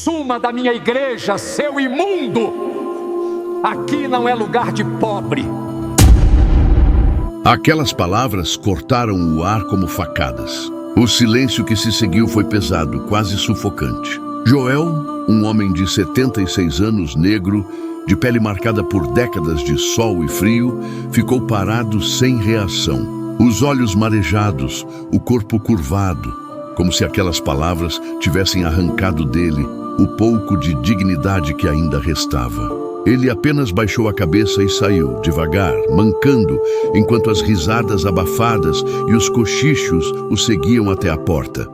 Suma da minha igreja, seu imundo! Aqui não é lugar de pobre. Aquelas palavras cortaram o ar como facadas. O silêncio que se seguiu foi pesado, quase sufocante. Joel, um homem de 76 anos, negro, de pele marcada por décadas de sol e frio, ficou parado sem reação. Os olhos marejados, o corpo curvado, como se aquelas palavras tivessem arrancado dele o pouco de dignidade que ainda restava. Ele apenas baixou a cabeça e saiu, devagar, mancando, enquanto as risadas abafadas e os cochichos o seguiam até a porta.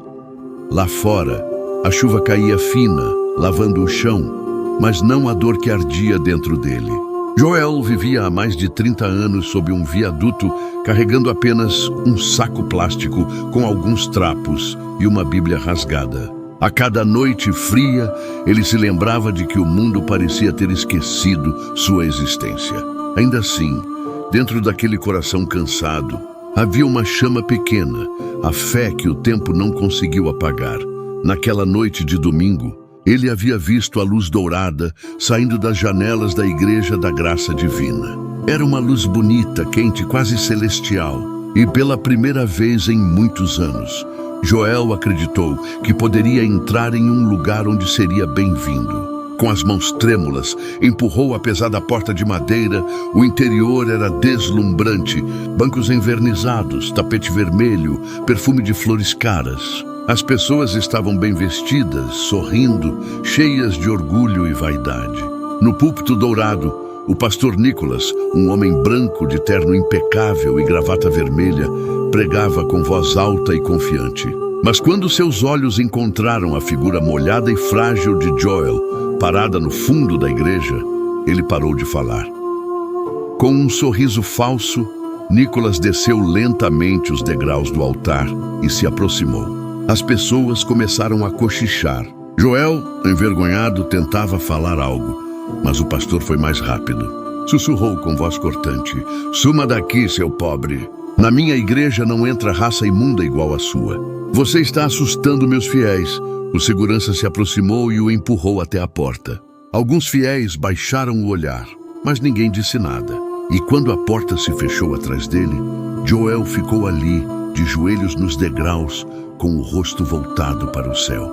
Lá fora, a chuva caía fina, lavando o chão, mas não a dor que ardia dentro dele. Joel vivia há mais de 30 anos sob um viaduto, carregando apenas um saco plástico com alguns trapos e uma Bíblia rasgada. A cada noite fria, ele se lembrava de que o mundo parecia ter esquecido sua existência. Ainda assim, dentro daquele coração cansado, havia uma chama pequena, a fé que o tempo não conseguiu apagar. Naquela noite de domingo, ele havia visto a luz dourada saindo das janelas da Igreja da Graça Divina. Era uma luz bonita, quente, quase celestial. E pela primeira vez em muitos anos, Joel acreditou que poderia entrar em um lugar onde seria bem-vindo. Com as mãos trêmulas, empurrou a pesada porta de madeira. O interior era deslumbrante. Bancos envernizados, tapete vermelho, perfume de flores caras. As pessoas estavam bem vestidas, sorrindo, cheias de orgulho e vaidade. No púlpito dourado, o pastor Nicholas, um homem branco de terno impecável e gravata vermelha, pregava com voz alta e confiante. Mas quando seus olhos encontraram a figura molhada e frágil de Joel, parada no fundo da igreja, ele parou de falar. Com um sorriso falso, Nicholas desceu lentamente os degraus do altar e se aproximou. As pessoas começaram a cochichar. Joel, envergonhado, tentava falar algo, mas o pastor foi mais rápido. Sussurrou com voz cortante: "Suma daqui, seu pobre. Na minha igreja não entra raça imunda igual a sua. Você está assustando meus fiéis." O segurança se aproximou e o empurrou até a porta. Alguns fiéis baixaram o olhar, mas ninguém disse nada. E quando a porta se fechou atrás dele, Joel ficou ali, de joelhos nos degraus, com o rosto voltado para o céu.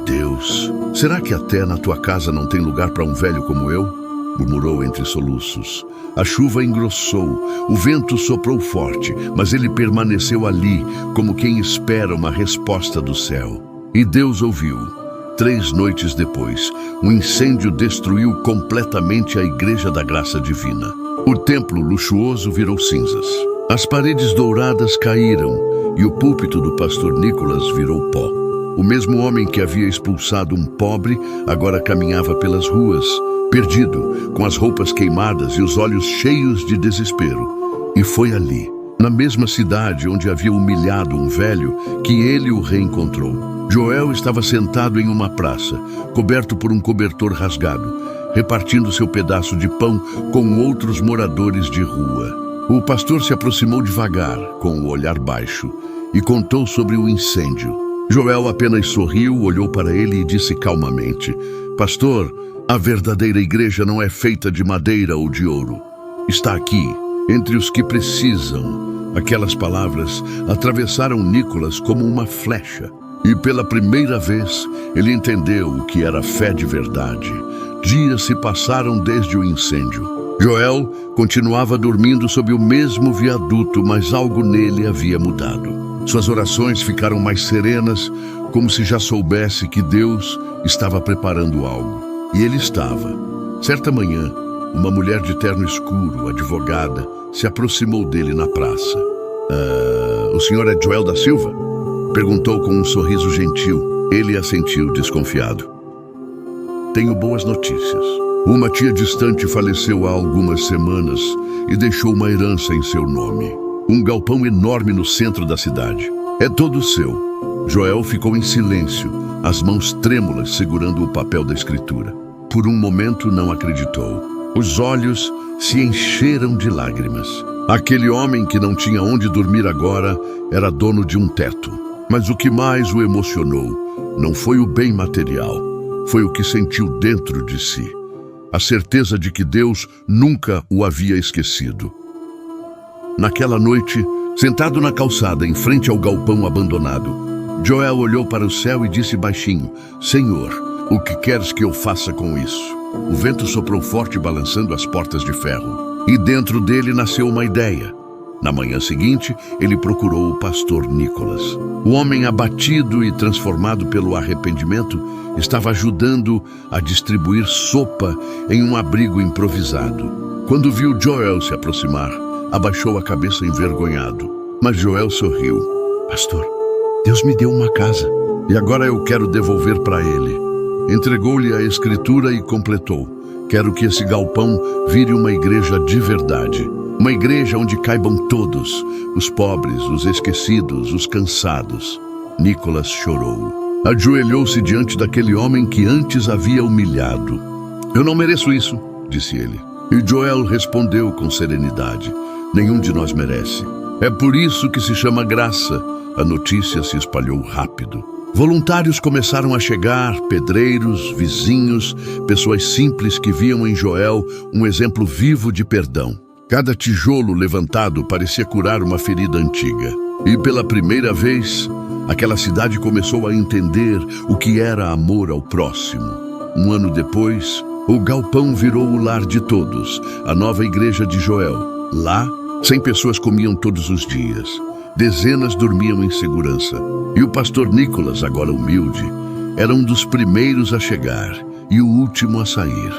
"Deus, será que até na tua casa não tem lugar para um velho como eu?" murmurou entre soluços. A chuva engrossou, o vento soprou forte, mas ele permaneceu ali, como quem espera uma resposta do céu. E Deus ouviu. 3 noites depois, um incêndio destruiu completamente a Igreja da Graça Divina. O templo luxuoso virou cinzas. As paredes douradas caíram e o púlpito do pastor Nicholas virou pó. O mesmo homem que havia expulsado um pobre agora caminhava pelas ruas, perdido, com as roupas queimadas e os olhos cheios de desespero. E foi ali, na mesma cidade onde havia humilhado um velho, que ele o reencontrou. Joel estava sentado em uma praça, coberto por um cobertor rasgado, repartindo seu pedaço de pão com outros moradores de rua. O pastor se aproximou devagar, com o olhar baixo, e contou sobre o incêndio. Joel apenas sorriu, olhou para ele e disse calmamente: "Pastor, a verdadeira igreja não é feita de madeira ou de ouro. Está aqui, entre os que precisam." Aquelas palavras atravessaram Nicholas como uma flecha. E pela primeira vez, ele entendeu o que era fé de verdade. Dias se passaram desde o incêndio. Joel continuava dormindo sob o mesmo viaduto, mas algo nele havia mudado. Suas orações ficaram mais serenas, como se já soubesse que Deus estava preparando algo. E ele estava. Certa manhã, uma mulher de terno escuro, advogada, se aproximou dele na praça. O senhor é Joel da Silva?" perguntou com um sorriso gentil. Ele assentiu, desconfiado. "Tenho boas notícias. Uma tia distante faleceu há algumas semanas e deixou uma herança em seu nome. Um galpão enorme no centro da cidade. É todo seu." Joel ficou em silêncio, as mãos trêmulas segurando o papel da escritura. Por um momento não acreditou. Os olhos se encheram de lágrimas. Aquele homem que não tinha onde dormir agora era dono de um teto. Mas o que mais o emocionou não foi o bem material, foi o que sentiu dentro de si. A certeza de que Deus nunca o havia esquecido. Naquela noite, sentado na calçada em frente ao galpão abandonado, Joel olhou para o céu e disse baixinho: Senhor, o que queres que eu faça com isso? O vento soprou forte, balançando as portas de ferro, e dentro dele nasceu uma ideia. Na manhã seguinte, ele procurou o pastor Nicolas. O homem abatido e transformado pelo arrependimento estava ajudando a distribuir sopa em um abrigo improvisado. Quando viu Joel se aproximar, abaixou a cabeça envergonhado. Mas Joel sorriu. Pastor, Deus me deu uma casa e agora eu quero devolver para ele. Entregou-lhe a escritura e completou: quero que esse galpão vire uma igreja de verdade. Uma igreja onde caibam todos, os pobres, os esquecidos, os cansados. Nicolas chorou. Ajoelhou-se diante daquele homem que antes havia humilhado. Eu não mereço isso, disse ele. E Joel respondeu com serenidade: nenhum de nós merece. É por isso que se chama graça. A notícia se espalhou rápido. Voluntários começaram a chegar, pedreiros, vizinhos, pessoas simples que viam em Joel um exemplo vivo de perdão. Cada tijolo levantado parecia curar uma ferida antiga. E pela primeira vez, aquela cidade começou a entender o que era amor ao próximo. Um ano depois, o galpão virou o lar de todos, a nova igreja de Joel. Lá, 100 pessoas comiam todos os dias. Dezenas dormiam em segurança. E o pastor Nicolas, agora humilde, era um dos primeiros a chegar e o último a sair.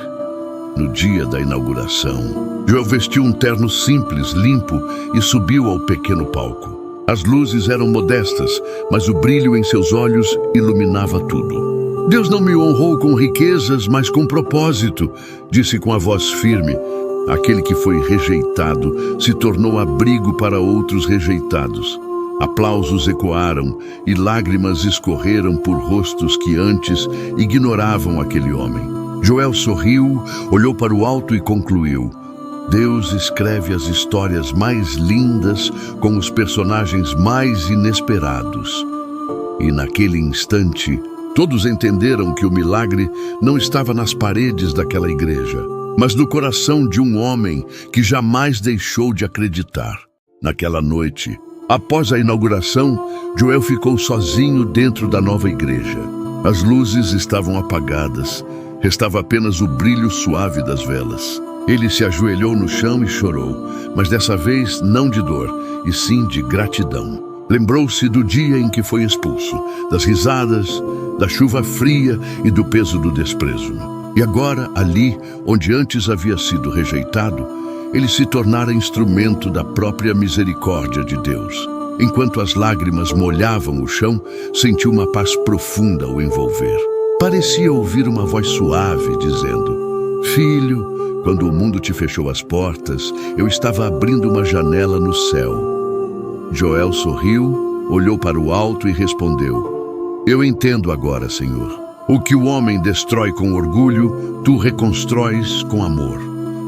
No dia da inauguração, Joel vestiu um terno simples, limpo e subiu ao pequeno palco. As luzes eram modestas, mas o brilho em seus olhos iluminava tudo. Deus não me honrou com riquezas, mas com propósito, disse com a voz firme. Aquele que foi rejeitado se tornou abrigo para outros rejeitados. Aplausos ecoaram e lágrimas escorreram por rostos que antes ignoravam aquele homem. Joel sorriu, olhou para o alto e concluiu: Deus escreve as histórias mais lindas com os personagens mais inesperados. E naquele instante, todos entenderam que o milagre não estava nas paredes daquela igreja, mas no coração de um homem que jamais deixou de acreditar. Naquela noite, após a inauguração, Joel ficou sozinho dentro da nova igreja. As luzes estavam apagadas, restava apenas o brilho suave das velas. Ele se ajoelhou no chão e chorou, mas dessa vez não de dor, e sim de gratidão. Lembrou-se do dia em que foi expulso, das risadas, da chuva fria e do peso do desprezo. E agora, ali, onde antes havia sido rejeitado, ele se tornara instrumento da própria misericórdia de Deus. Enquanto as lágrimas molhavam o chão, sentiu uma paz profunda o envolver. Parecia ouvir uma voz suave dizendo: Filho, quando o mundo te fechou as portas, eu estava abrindo uma janela no céu. Joel sorriu, olhou para o alto e respondeu: Eu entendo agora, Senhor. O que o homem destrói com orgulho, tu reconstróis com amor.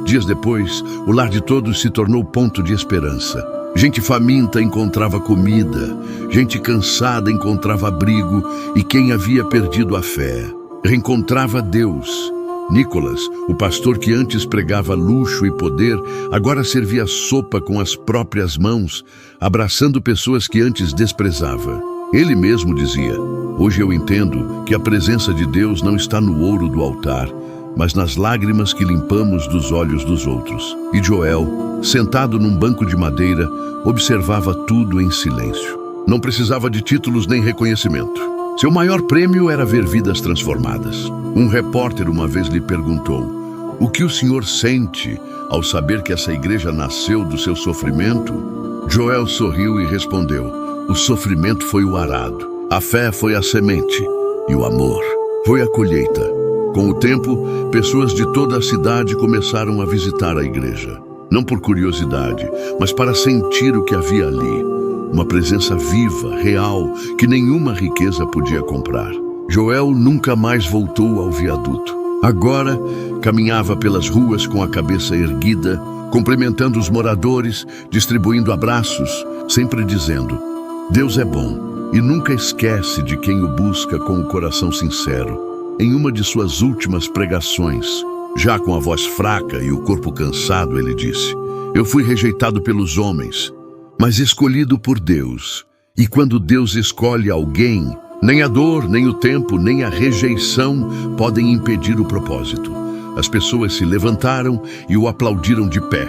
Dias depois, o lar de todos se tornou ponto de esperança. Gente faminta encontrava comida, gente cansada encontrava abrigo e quem havia perdido a fé reencontrava Deus. Nicolas, o pastor que antes pregava luxo e poder, agora servia sopa com as próprias mãos, abraçando pessoas que antes desprezava. Ele mesmo dizia: Hoje eu entendo que a presença de Deus não está no ouro do altar, mas nas lágrimas que limpamos dos olhos dos outros. E Joel, sentado num banco de madeira, observava tudo em silêncio. Não precisava de títulos nem reconhecimento. Seu maior prêmio era ver vidas transformadas. Um repórter uma vez lhe perguntou: O que o senhor sente ao saber que essa igreja nasceu do seu sofrimento? Joel sorriu e respondeu: O sofrimento foi o arado, a fé foi a semente e o amor foi a colheita. Com o tempo, pessoas de toda a cidade começaram a visitar a igreja. Não por curiosidade, mas para sentir o que havia ali. Uma presença viva, real, que nenhuma riqueza podia comprar. Joel nunca mais voltou ao viaduto. Agora, caminhava pelas ruas com a cabeça erguida, cumprimentando os moradores, distribuindo abraços, sempre dizendo: Deus é bom e nunca esquece de quem o busca com o coração sincero. em uma de suas últimas pregações. Já com a voz fraca e o corpo cansado, ele disse: "Eu fui rejeitado pelos homens, mas escolhido por Deus. E quando Deus escolhe alguém, nem a dor, nem o tempo, nem a rejeição podem impedir o propósito." As pessoas se levantaram e o aplaudiram de pé.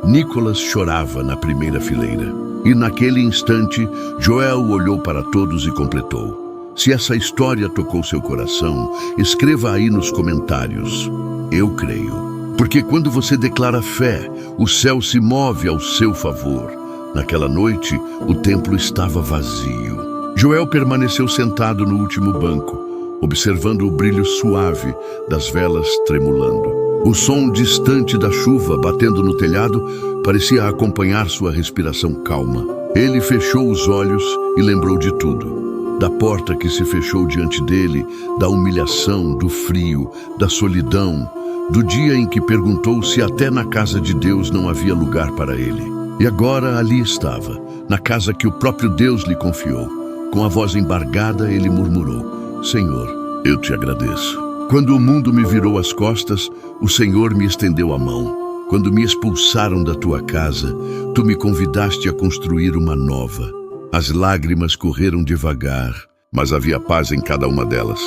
Nicholas chorava na primeira fileira. E naquele instante, Joel olhou para todos e completou: "Se essa história tocou seu coração, escreva aí nos comentários: eu creio." Porque quando você declara fé, o céu se move ao seu favor. Naquela noite, o templo estava vazio. Joel permaneceu sentado no último banco, observando o brilho suave das velas tremulando. O som distante da chuva batendo no telhado parecia acompanhar sua respiração calma. Ele fechou os olhos e lembrou de tudo. Da porta que se fechou diante dele, da humilhação, do frio, da solidão, do dia em que perguntou se até na casa de Deus não havia lugar para ele. E agora ali estava, na casa que o próprio Deus lhe confiou. Com a voz embargada, ele murmurou: "Senhor, eu te agradeço. Quando o mundo me virou as costas, o Senhor me estendeu a mão. Quando me expulsaram da tua casa, tu me convidaste a construir uma nova." As lágrimas correram devagar, mas havia paz em cada uma delas.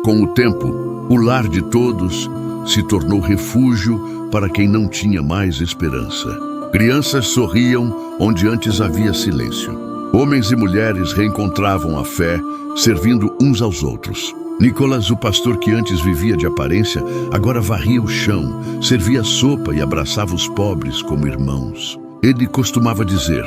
Com o tempo, o lar de todos se tornou refúgio para quem não tinha mais esperança. Crianças sorriam onde antes havia silêncio. Homens e mulheres reencontravam a fé, servindo uns aos outros. Nicholas, o pastor que antes vivia de aparência, agora varria o chão, servia sopa e abraçava os pobres como irmãos. Ele costumava dizer: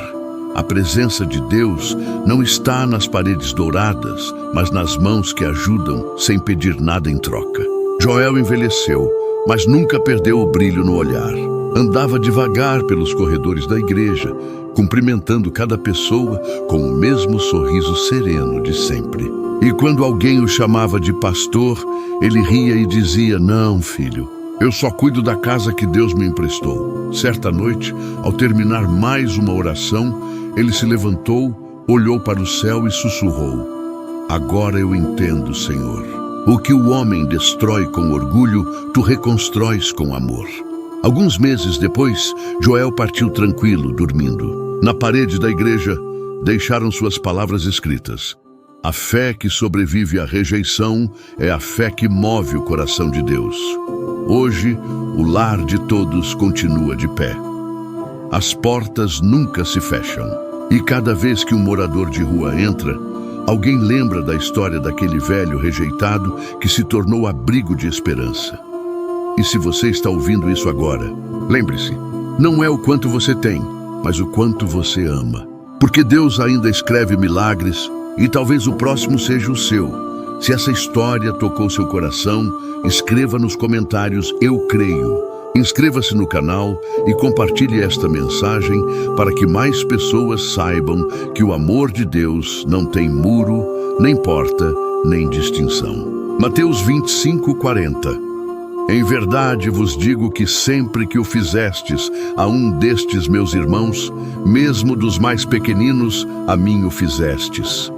"A presença de Deus não está nas paredes douradas, mas nas mãos que ajudam sem pedir nada em troca." Joel envelheceu, mas nunca perdeu o brilho no olhar. Andava devagar pelos corredores da igreja, cumprimentando cada pessoa com o mesmo sorriso sereno de sempre. E quando alguém o chamava de pastor, ele ria e dizia: "Não, filho, eu só cuido da casa que Deus me emprestou." Certa noite, ao terminar mais uma oração, ele se levantou, olhou para o céu e sussurrou: "Agora eu entendo, Senhor. O que o homem destrói com orgulho, tu reconstróis com amor." Alguns meses depois, Joel partiu tranquilo, dormindo. Na parede da igreja, deixaram suas palavras escritas: "A fé que sobrevive à rejeição é a fé que move o coração de Deus." Hoje, o lar de todos continua de pé. As portas nunca se fecham. E cada vez que um morador de rua entra, alguém lembra da história daquele velho rejeitado que se tornou abrigo de esperança. E se você está ouvindo isso agora, lembre-se, não é o quanto você tem, mas o quanto você ama. Porque Deus ainda escreve milagres e talvez o próximo seja o seu. Se essa história tocou seu coração, escreva nos comentários: "Eu creio." Inscreva-se no canal e compartilhe esta mensagem para que mais pessoas saibam que o amor de Deus não tem muro, nem porta, nem distinção. Mateus 25:40. "Em verdade vos digo que sempre que o fizestes a um destes meus irmãos, mesmo dos mais pequeninos, a mim o fizestes."